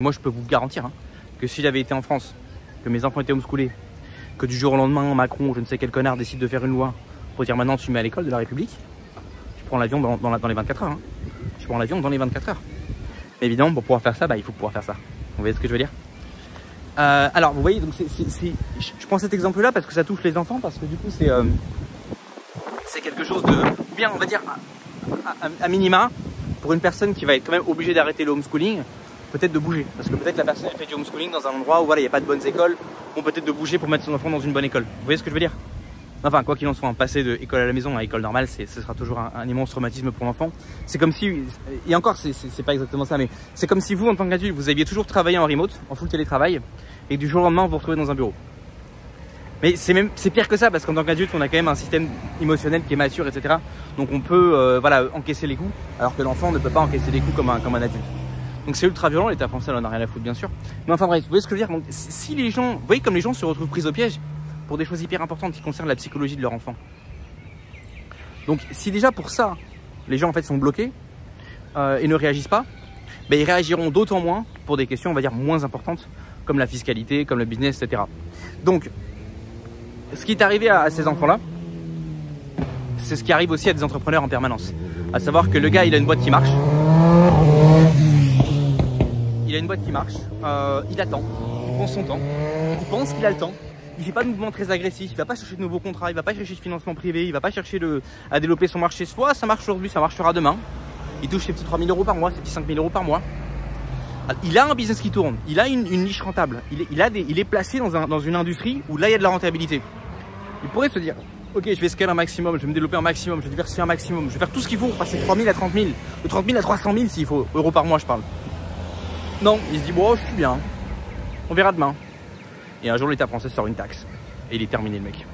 Moi, je peux vous garantir hein, que si j'avais été en France, que mes enfants étaient homeschoolés, que du jour au lendemain, Macron, je ne sais quel connard, décide de faire une loi pour dire maintenant tu mets à l'école de la République, je prends l'avion dans les 24 heures. Hein. Je prends l'avion dans les 24 heures. Mais évidemment, pour pouvoir faire ça, il faut pouvoir faire ça. Vous voyez ce que je veux dire? Alors, vous voyez, donc je prends cet exemple-là parce que ça touche les enfants, parce que du coup, c'est quelque chose de bien, on va dire, à minima, pour une personne qui va être quand même obligée d'arrêter le homeschooling, peut-être de bouger. Parce que peut-être la personne fait du homeschooling dans un endroit où voilà, il n'y a pas de bonnes écoles, ou peut-être de bouger pour mettre son enfant dans une bonne école. Vous voyez ce que je veux dire? Enfin, quoi qu'il en soit, passer de école à la maison à école normale, ce sera toujours un immense traumatisme pour l'enfant. C'est comme si, et encore, c'est pas exactement ça, mais c'est comme si vous, en tant qu'adulte, vous aviez toujours travaillé en remote, en full télétravail, et du jour au lendemain, vous vous retrouvez dans un bureau. Mais c'est pire que ça, parce qu'en tant qu'adulte, on a quand même un système émotionnel qui est mature, etc. Donc on peut voilà, encaisser les coups, alors que l'enfant ne peut pas encaisser les coups comme un adulte. Donc c'est ultra violent, l'État français n'en a rien à foutre bien sûr. Mais enfin bref, vous voyez ce que je veux dire? Donc, si les gens, vous voyez comme les gens se retrouvent pris au piège pour des choses hyper importantes qui concernent la psychologie de leur enfant. Donc si déjà pour ça, les gens en fait sont bloqués et ne réagissent pas, ils réagiront d'autant moins pour des questions on va dire moins importantes comme la fiscalité, comme le business, etc. Donc ce qui est arrivé à ces enfants-là, c'est ce qui arrive aussi à des entrepreneurs en permanence. À savoir que le gars, il a une boîte qui marche. Il a une boîte qui marche, il attend, il prend son temps, il pense qu'il a le temps, il ne fait pas de mouvement très agressif, il ne va pas chercher de nouveaux contrats, il ne va pas chercher de financement privé, il ne va pas chercher à développer son marché. Soit ça marche aujourd'hui, ça marchera demain. Il touche ses petits 3 000 € par mois, ses petits 5 000 € par mois. Il a un business qui tourne, il a une niche rentable, il est placé dans une industrie où là il y a de la rentabilité. Il pourrait se dire, ok, je vais scaler un maximum, je vais me développer un maximum, je vais diversifier un maximum, je vais faire tout ce qu'il faut pour passer de 3 000 à 30 000, de 30 000 à 300 000 s'il faut, euros par mois je parle. Non, il se dit, bon, je suis bien, on verra demain. Et un jour, l'État français sort une taxe. Et il est terminé, le mec.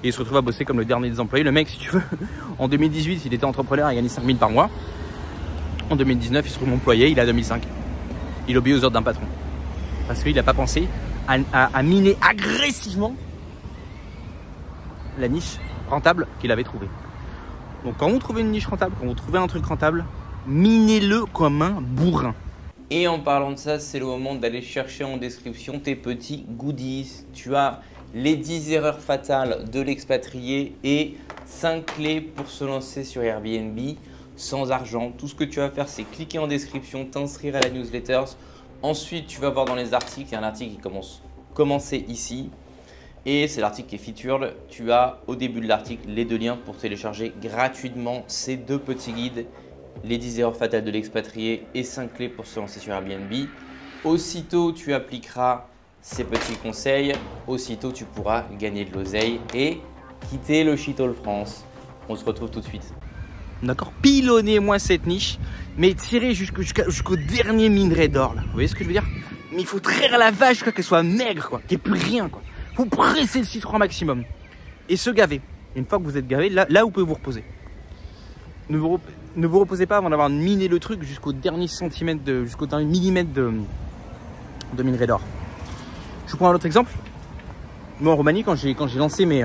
Et il se retrouve à bosser comme le dernier des employés. Le mec, si tu veux, en 2018, il était entrepreneur, il gagnait 5 000 par mois. En 2019, il se retrouve employé, il a 2005. Il obéit aux ordres d'un patron. Parce qu'il n'a pas pensé à miner agressivement la niche rentable qu'il avait trouvée. Donc quand vous trouvez une niche rentable, quand vous trouvez un truc rentable, minez-le comme un bourrin. Et en parlant de ça, c'est le moment d'aller chercher en description tes petits goodies. Tu as les 10 erreurs fatales de l'expatrié et 5 clés pour se lancer sur Airbnb sans argent. Tout ce que tu vas faire, c'est cliquer en description, t'inscrire à la newsletter. Ensuite, tu vas voir dans les articles, il y a un article qui commencer ici. Et c'est l'article qui est featured. Tu as au début de l'article les 2 liens pour télécharger gratuitement ces 2 petits guides. Les 10 erreurs fatales de l'expatrié et 5 clés pour se lancer sur Airbnb. Aussitôt tu appliqueras ces petits conseils, aussitôt tu pourras gagner de l'oseille et quitter le shithole France. On se retrouve tout de suite. D'accord, pilonnez-moi cette niche, mais tirez jusqu'au dernier minerai d'or là. Vous voyez ce que je veux dire? Mais il faut traire la vache jusqu'à qu'elle soit maigre, quoi, qu'il n'y ait plus rien, quoi. Faut presser le citron maximum et se gaver. Une fois que vous êtes gavé, là vous pouvez vous reposer. Ne vous reposez pas avant d'avoir miné le truc jusqu'au dernier centimètre, jusqu'au dernier millimètre de minerai d'or. Je vous prends un autre exemple. Moi en Roumanie, quand j'ai lancé mes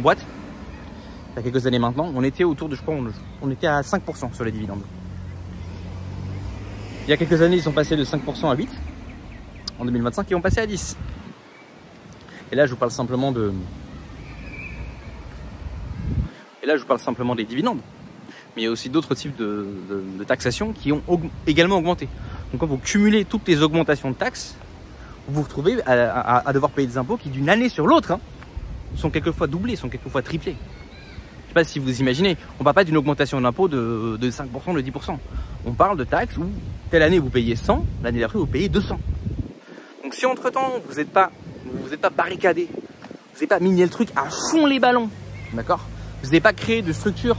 boîtes, il y a quelques années maintenant, on était autour de, je crois, on était à 5% sur les dividendes. Il y a quelques années, ils sont passés de 5% à 8%. En 2025, ils vont passer à 10%. Et là, je vous parle simplement des dividendes. Mais il y a aussi d'autres types de taxation qui ont également augmenté. Donc quand vous cumulez toutes les augmentations de taxes, vous vous retrouvez à devoir payer des impôts qui d'une année sur l'autre sont quelquefois doublés, sont quelquefois triplés. Je ne sais pas si vous imaginez, on ne parle pas d'une augmentation d'impôt de 5%, de 10%. On parle de taxes où telle année vous payez 100, l'année d'après vous payez 200. Donc si entre-temps vous n'êtes pas barricadé, vous n'avez pas miné le truc à fond les ballons, d'accord, vous n'avez pas créé de structure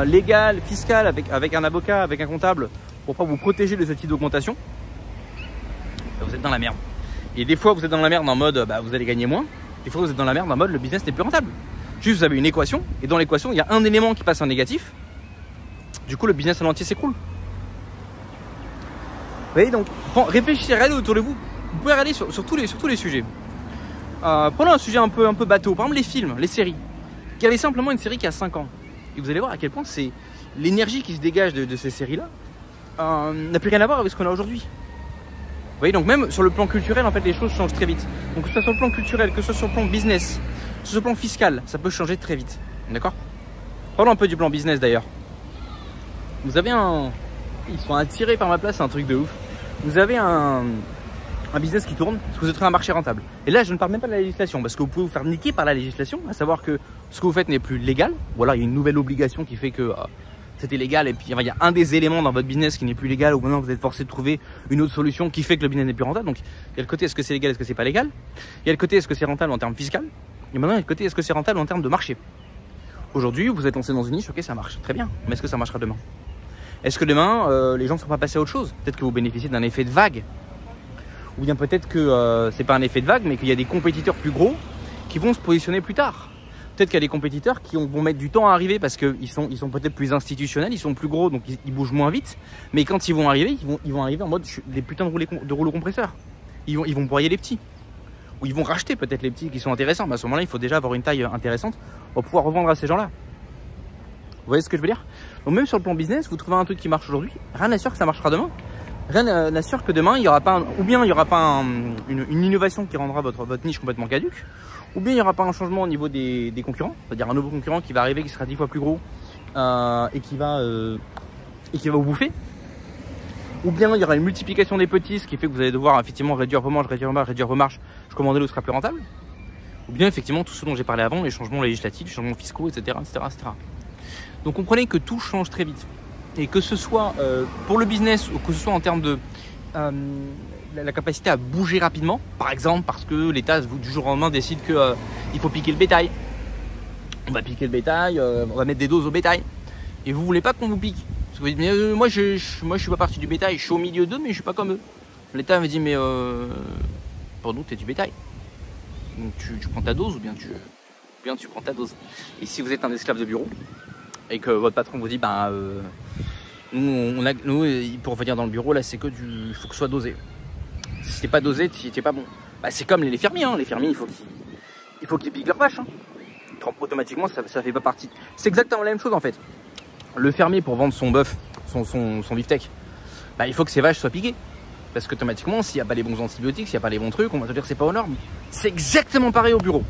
légal, fiscal, avec un avocat, avec un comptable, pour pas vous protéger de ce type d'augmentation, vous êtes dans la merde. Et des fois, vous êtes dans la merde en mode vous allez gagner moins. Des fois, vous êtes dans la merde en mode le business n'est plus rentable. Juste, vous avez une équation, et dans l'équation, il y a un élément qui passe en négatif. Du coup, le business en entier s'écroule. Vous voyez, donc, réfléchissez, regardez autour de vous. Vous pouvez regarder sur tous les sujets. Prenons un sujet un peu bateau. Par exemple, les films, les séries. Regardez simplement une série qui a 5 ans. Et vous allez voir à quel point c'est l'énergie qui se dégage de ces séries-là n'a plus rien à voir avec ce qu'on a aujourd'hui. Vous voyez, donc même sur le plan culturel, en fait, les choses changent très vite. Donc que ce soit sur le plan culturel, que ce soit sur le plan business, que ce soit sur le plan fiscal, ça peut changer très vite. D'accord? Parlons un peu du plan business d'ailleurs. Vous avez un... Ils sont attirés par ma place, c'est un truc de ouf. Vous avez un business qui tourne parce que vous êtes un marché rentable. Et là, je ne parle même pas de la législation parce que vous pouvez vous faire niquer par la législation, à savoir que ce que vous faites n'est plus légal. Ou alors il y a une nouvelle obligation qui fait que c'était légal et puis il y a un des éléments dans votre business qui n'est plus légal ou maintenant vous êtes forcé de trouver une autre solution qui fait que le business n'est plus rentable. Donc il y a le côté est-ce que c'est légal, est-ce que c'est pas légal. Il y a le côté est-ce que c'est rentable en termes fiscal. Et maintenant il y a le côté est-ce que c'est rentable en termes de marché. Aujourd'hui, vous êtes lancé dans une niche, ok, ça marche, très bien. Mais est-ce que ça marchera demain? Est-ce que demain, les gens ne seront pas passés à autre chose? Peut-être que vous bénéficiez d'un effet de vague. Ou bien peut-être que c'est pas un effet de vague, mais qu'il y a des compétiteurs plus gros qui vont se positionner plus tard. Peut-être qu'il y a des compétiteurs qui vont mettre du temps à arriver parce qu'ils sont peut-être plus institutionnels, ils sont plus gros, donc ils bougent moins vite. Mais quand ils vont arriver, ils vont arriver en mode des putains de rouleaux compresseurs. Ils vont broyer les petits. Ou ils vont racheter peut-être les petits qui sont intéressants. Mais à ce moment-là, il faut déjà avoir une taille intéressante pour pouvoir revendre à ces gens-là. Vous voyez ce que je veux dire? Donc même sur le plan business, vous trouvez un truc qui marche aujourd'hui, rien n'assure que ça marchera demain. Rien n'assure que demain, il n'y aura pas une innovation qui rendra votre niche complètement caduque, ou bien il n'y aura pas un changement au niveau des concurrents, c'est-à-dire un nouveau concurrent qui va arriver, qui sera 10 fois plus gros et qui va vous bouffer. Ou bien il y aura une multiplication des petits, ce qui fait que vous allez devoir effectivement réduire vos marges, je commande où sera plus rentable. Ou bien effectivement tout ce dont j'ai parlé avant, les changements législatifs, les changements fiscaux, etc. Donc comprenez que tout change très vite. Et que ce soit pour le business ou que ce soit en termes de la capacité à bouger rapidement, par exemple parce que l'État du jour au lendemain décide qu'il faut piquer le bétail. On va piquer le bétail, on va mettre des doses au bétail. Et vous voulez pas qu'on vous pique. Parce que vous dites, mais moi je suis pas partie du bétail, je suis au milieu d'eux, mais je suis pas comme eux. L'État me dit, mais pour nous, tu es du bétail. Donc tu prends ta dose ou bien tu prends ta dose. Et si vous êtes un esclave de bureau et que votre patron vous dit, nous, pour venir dans le bureau, là, c'est que il faut que ce soit dosé. Si t'es pas dosé, t'es pas bon. C'est comme les fermiers, hein. Les fermiers, il faut qu'ils piquent leur vache. Hein. Automatiquement, ça fait pas partie. C'est exactement la même chose en fait. Le fermier, pour vendre son bœuf, son beefsteak, il faut que ses vaches soient piquées. Parce qu'automatiquement, s'il n'y a pas les bons antibiotiques, s'il n'y a pas les bons trucs, on va te dire que c'est pas aux normes. C'est exactement pareil au bureau.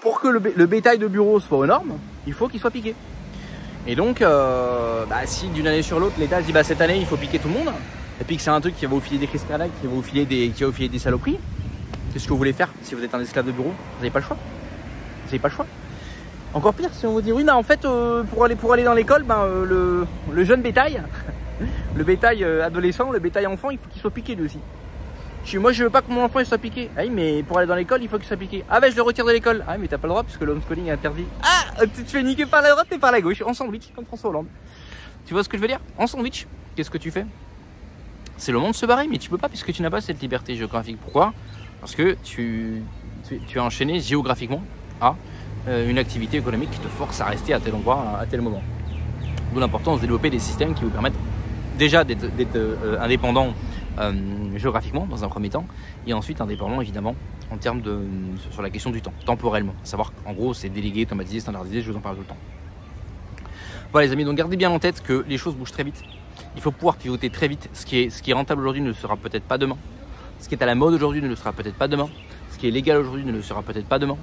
Pour que le bétail de bureau soit aux normes, il faut qu'il soit piqué. Et donc, si d'une année sur l'autre, l'État dit cette année il faut piquer tout le monde, et puis que c'est un truc qui va vous filer des crises cardiaques, qui va vous filer des saloperies, qu'est-ce que vous voulez faire si vous êtes un esclave de bureau? Vous n'avez pas le choix. Vous n'avez pas le choix. Encore pire, si on vous dit oui, en fait, pour aller dans l'école, le jeune bétail, le bétail adolescent, le bétail enfant, il faut qu'il soit piqué lui aussi. Moi, je veux pas que mon enfant il soit piqué. Ah oui, mais pour aller dans l'école, il faut qu'il soit piqué. Ah je le retire de l'école. Ah mais t'as pas le droit parce que le homeschooling est interdit. Ah, tu te fais niquer par la droite et par la gauche, en sandwich, comme François Hollande. Tu vois ce que je veux dire? En sandwich, qu'est-ce que tu fais? C'est le moment de se barrer, mais tu peux pas puisque tu n'as pas cette liberté géographique. Pourquoi? Parce que tu es enchaîné géographiquement à une activité économique qui te force à rester à tel endroit, à tel moment. D'où l'importance de développer des systèmes qui vous permettent déjà d'être indépendant géographiquement dans un premier temps, et ensuite indépendant évidemment en termes sur la question du temps, temporellement. À savoir qu'en gros c'est délégué, automatisé, standardisé, je vous en parle tout le temps. Voilà les amis, donc gardez bien en tête que les choses bougent très vite. Il faut pouvoir pivoter très vite. Ce qui est rentable aujourd'hui ne le sera peut-être pas demain. Ce qui est à la mode aujourd'hui ne le sera peut-être pas demain. Ce qui est légal aujourd'hui ne le sera peut-être pas demain.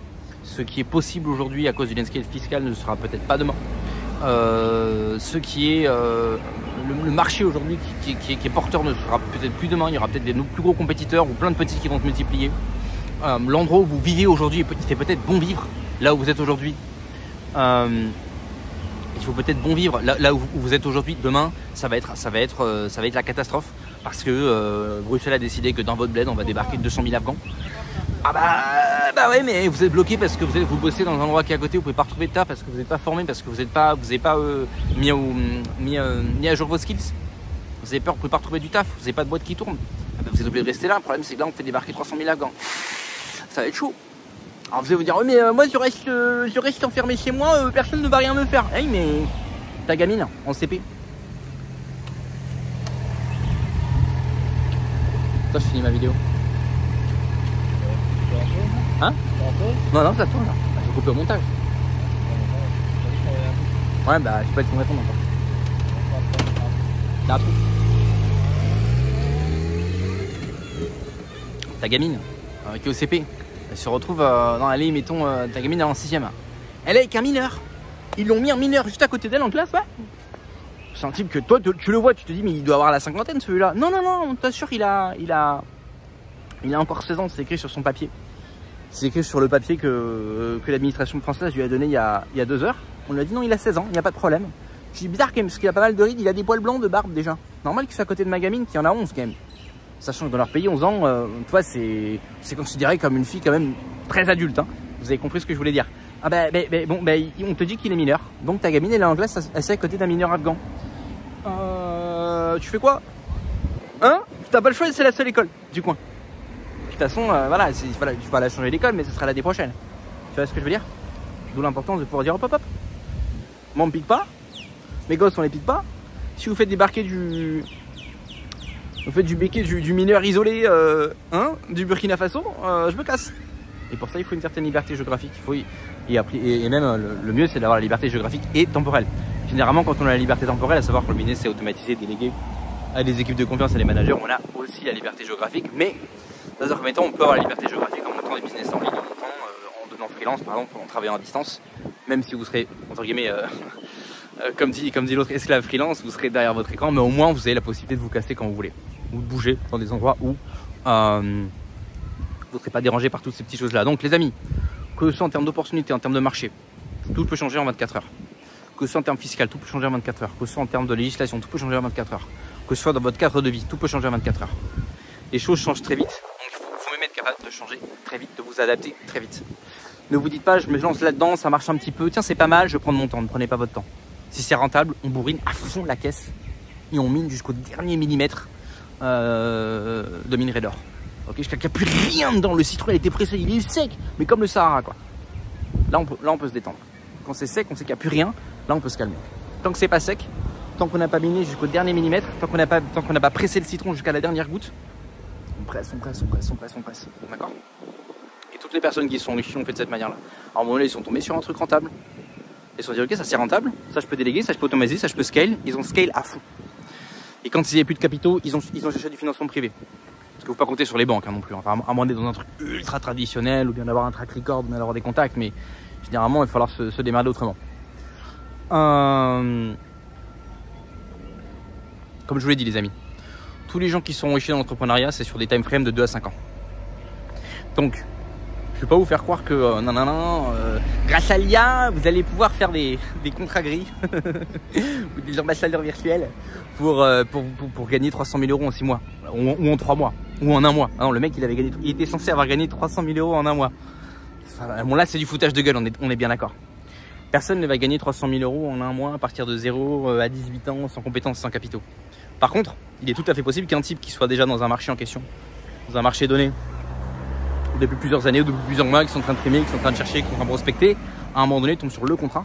Ce qui est possible aujourd'hui à cause du landscape fiscal ne le sera peut-être pas demain. Ce qui est le marché aujourd'hui qui est porteur ne sera peut-être plus demain. Il y aura peut-être des plus gros compétiteurs ou plein de petits qui vont se multiplier. L'endroit où vous vivez aujourd'hui, il fait peut-être bon vivre là où vous êtes aujourd'hui. Il faut peut-être bon vivre là où vous êtes aujourd'hui. Demain, ça va être la catastrophe parce que Bruxelles a décidé que dans votre bled, on va débarquer 200 000 Afghans. Ah ouais, mais vous êtes bloqué parce que vous bossez dans un endroit qui est à côté, vous pouvez pas retrouver de taf parce que vous n'êtes pas formé, parce que vous n'avez pas mis à jour vos skills. Vous avez peur, vous pouvez pas retrouver du taf, vous n'avez pas de boîte qui tourne. Vous êtes obligé de rester là. Le problème, c'est que là, on fait débarquer 300 000 Afghans. Ça va être chaud. Alors vous allez vous dire, oui, mais moi je reste enfermé chez moi, personne ne va rien me faire. Hey, mais ta gamine en CP. Toi, je finis ma vidéo. Hein? Non, ça tourne là. Je vais couper au montage. Ouais, je peux être ton répondre encore. T'as tout. ta gamine qui est au CP, elle se retrouve dans l'allée, mettons, ta gamine est en 6ème. Elle est avec un mineur. Ils l'ont mis un mineur juste à côté d'elle en classe, ouais. C'est un type que toi, tu le vois, tu te dis, mais il doit avoir la cinquantaine celui-là. Non, non, non, t'assure, il a encore 16 ans, c'est écrit sur son papier. C'est écrit sur le papier que l'administration française lui a donné il y a 2 heures. On lui a dit non, il a 16 ans, il n'y a pas de problème. Je dis bizarre quand même, parce qu'il a pas mal de rides, il a des poils blancs de barbe déjà. Normal qu'il soit à côté de ma gamine qui en a 11 quand même. Sachant que dans leur pays, 11 ans, tu vois, c'est considéré comme une fille quand même très adulte. Hein. Vous avez compris ce que je voulais dire. Ah bon, on te dit qu'il est mineur. Donc ta gamine, elle est en classe, elle est à côté d'un mineur afghan. Tu fais quoi? Hein? T'as pas le choix, c'est la seule école du coin. De toute façon, voilà, tu vas la changer d'école, mais ce sera l'année prochaine. Tu vois ce que je veux dire? D'où l'importance de pouvoir dire hop hop hop. Moi on me pique pas, mes gosses on les pique pas. Si vous faites débarquer du béquet du mineur isolé du Burkina Faso, je me casse. Et pour ça il faut une certaine liberté géographique. Et même le mieux c'est d'avoir la liberté géographique et temporelle. Généralement quand on a la liberté temporelle, à savoir que le business c'est automatisé, délégué à des équipes de confiance et des managers, on a aussi la liberté géographique, mais dans un premier temps on peut avoir la liberté géographique en montant des business en ligne, en devenant freelance par exemple, en travaillant à distance, même si vous serez entre guillemets comme dit l'autre, esclave freelance, vous serez derrière votre écran, mais au moins vous avez la possibilité de vous casser quand vous voulez, ou de bouger dans des endroits où vous ne serez pas dérangé par toutes ces petites choses là. Donc les amis, que ce soit en termes d'opportunités, en termes de marché, tout peut changer en 24 heures. Que ce soit en termes fiscal, tout peut changer en 24 heures. Que ce soit en termes de législation, tout peut changer en 24 heures. Que ce soit dans votre cadre de vie, tout peut changer en 24 heures. Les choses changent très vite, donc il faut même être capable de changer très vite, de vous adapter très vite. Ne vous dites pas, je me lance là-dedans, ça marche un petit peu, tiens c'est pas mal, je vais prendre mon temps, ne prenez pas votre temps. Si c'est rentable, on bourrine à fond la caisse et on mine jusqu'au dernier millimètre de minerai d'or. Ok, jusqu'à qu'il n'y a plus rien dedans, le citron il était pressé, il est sec, mais comme le Sahara quoi. Là on peut se détendre. Quand c'est sec, on sait qu'il n'y a plus rien, là on peut se calmer. Tant que c'est pas sec, tant qu'on n'a pas miné jusqu'au dernier millimètre, tant qu'on n'a pas pressé le citron jusqu'à la dernière goutte, on presse. D'accord? Et toutes les personnes qui sont enrichies ont fait de cette manière-là. À un moment donné, ils sont tombés sur un truc rentable. Ils se sont dit, ok, ça c'est rentable, ça je peux déléguer, ça je peux automatiser, ça je peux scale. Ils ont scale à fond. Et quand il n'y avait plus de capitaux, ils ont cherché du financement privé. Parce qu'il ne faut pas compter sur les banques non plus. Enfin, à moins d'être dans un truc ultra traditionnel, ou bien d'avoir un track record, ou bien d'avoir des contacts, mais généralement, il va falloir se démerder autrement. Comme je vous l'ai dit les amis, tous les gens qui sont enrichis dans l'entrepreneuriat, c'est sur des time frames de 2 à 5 ans. Donc, je ne vais pas vous faire croire que grâce à l'IA, vous allez pouvoir faire des contrats gris ou des ambassadeurs virtuels pour gagner 300 000 € en 6 mois, ou en 3 mois, ou en 1 mois. Ah non, le mec, il était censé avoir gagné 300 000 € en 1 mois. Enfin, bon, là, c'est du foutage de gueule, on est bien d'accord. Personne ne va gagner 300 000 € en 1 mois à partir de 0 à 18 ans, sans compétences, sans capitaux. Par contre, il est tout à fait possible qu'un type qui soit déjà dans un marché en question, dans un marché donné, depuis plusieurs années ou depuis plusieurs mois, qui sont en train de trimer, qui sont en train de chercher, qui sont en train de prospecter, à un moment donné, tombe sur le contrat,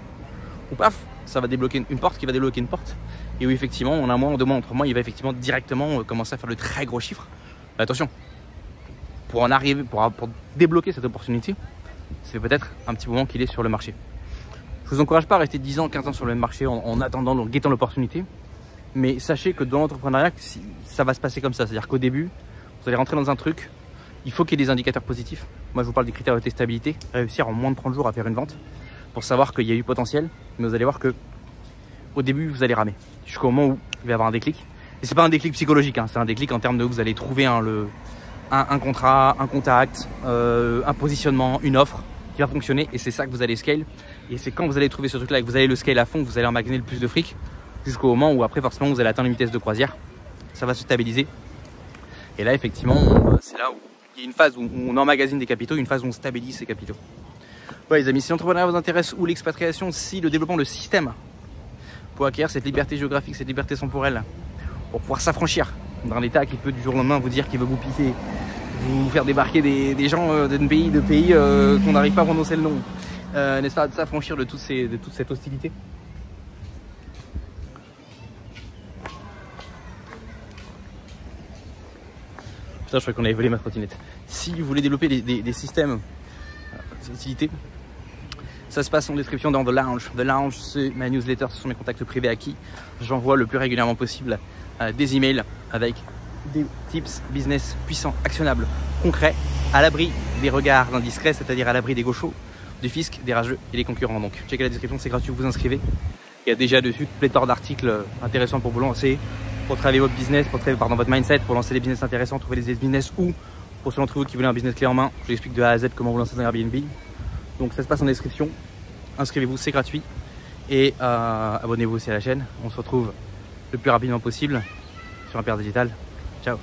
ou paf, ça va débloquer une porte qui va débloquer une porte, et où effectivement, en 1 mois, en 2 mois, en 3 mois, il va effectivement directement commencer à faire de très gros chiffres. Mais attention, pour en arriver, pour débloquer cette opportunité, ça fait peut-être un petit moment qu'il est sur le marché. Je vous encourage pas à rester 10 ans, 15 ans sur le même marché en attendant, en guettant l'opportunité. Mais sachez que dans l'entrepreneuriat, ça va se passer comme ça. C'est-à-dire qu'au début, vous allez rentrer dans un truc, il faut qu'il y ait des indicateurs positifs. Moi, je vous parle des critères de testabilité. Réussir en moins de 30 jours à faire une vente pour savoir qu'il y a eu potentiel. Mais vous allez voir que au début, vous allez ramer. Jusqu'au moment où il va y avoir un déclic. Et c'est pas un déclic psychologique, hein, c'est un déclic en termes de vous allez trouver un contrat, un contact, un positionnement, une offre qui va fonctionner. Et c'est ça que vous allez scale. Et c'est quand vous allez trouver ce truc-là et que vous allez le scale à fond, que vous allez emmagasiner le plus de fric, jusqu'au moment où après forcément vous allez atteindre une vitesse de croisière, ça va se stabiliser. Et là effectivement, c'est là où il y a une phase où on emmagasine des capitaux, une phase où on stabilise ces capitaux. Ouais les amis, si l'entrepreneuriat vous intéresse ou l'expatriation, si le développement, le système pour acquérir cette liberté géographique, cette liberté temporelle, pour pouvoir s'affranchir d'un état qui peut du jour au lendemain vous dire qu'il veut vous piquer, vous faire débarquer des gens de pays qu'on n'arrive pas à prononcer le nom. N'est-ce pas, de s'affranchir de toute cette hostilité. Putain, je croyais qu'on avait volé ma trottinette. Si vous voulez développer des systèmes d'utilité, ça se passe en description dans The Lounge. The Lounge, c'est ma newsletter, ce sont mes contacts privés à qui j'envoie le plus régulièrement possible des emails avec des tips business puissants, actionnables, concrets, à l'abri des regards indiscrets, c'est-à-dire à l'abri des gauchos, du fisc, des rageux et des concurrents. Donc checkez la description, c'est gratuit, vous vous inscrivez. Il y a déjà dessus pléthore d'articles intéressants pour vous lancer, pour travailler votre business, pour travailler votre mindset, pour lancer des business intéressants, trouver des business ou pour ceux d'entre vous qui veulent un business clé en main, je vous explique de A à Z comment vous lancer dans Airbnb. Donc ça se passe en description, inscrivez-vous, c'est gratuit et abonnez-vous aussi à la chaîne. On se retrouve le plus rapidement possible sur Impair Digital. Ciao.